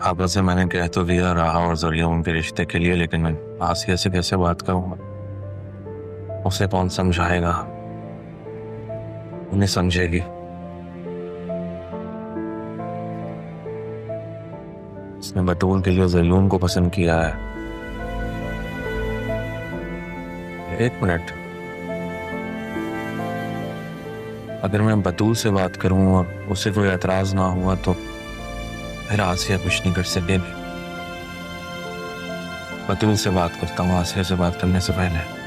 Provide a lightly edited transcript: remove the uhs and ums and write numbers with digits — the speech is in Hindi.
पापा से मैंने कह तो दिया रहा और जरिया उनके रिश्ते के लिए, लेकिन मैं आसिया से कैसे बात करूंगा? उसे कौन समझाएगा? उन्हें समझेगी। उसने बतूल के लिए जरियून को पसंद किया है। एक मिनट, अगर मैं बतूल से बात करूं और उसे कोई एतराज ना हुआ तो फिर आसिया कुछ नहीं कर सकेगी। बतूल से बात करता हूँ आसिया से बात करने से पहले।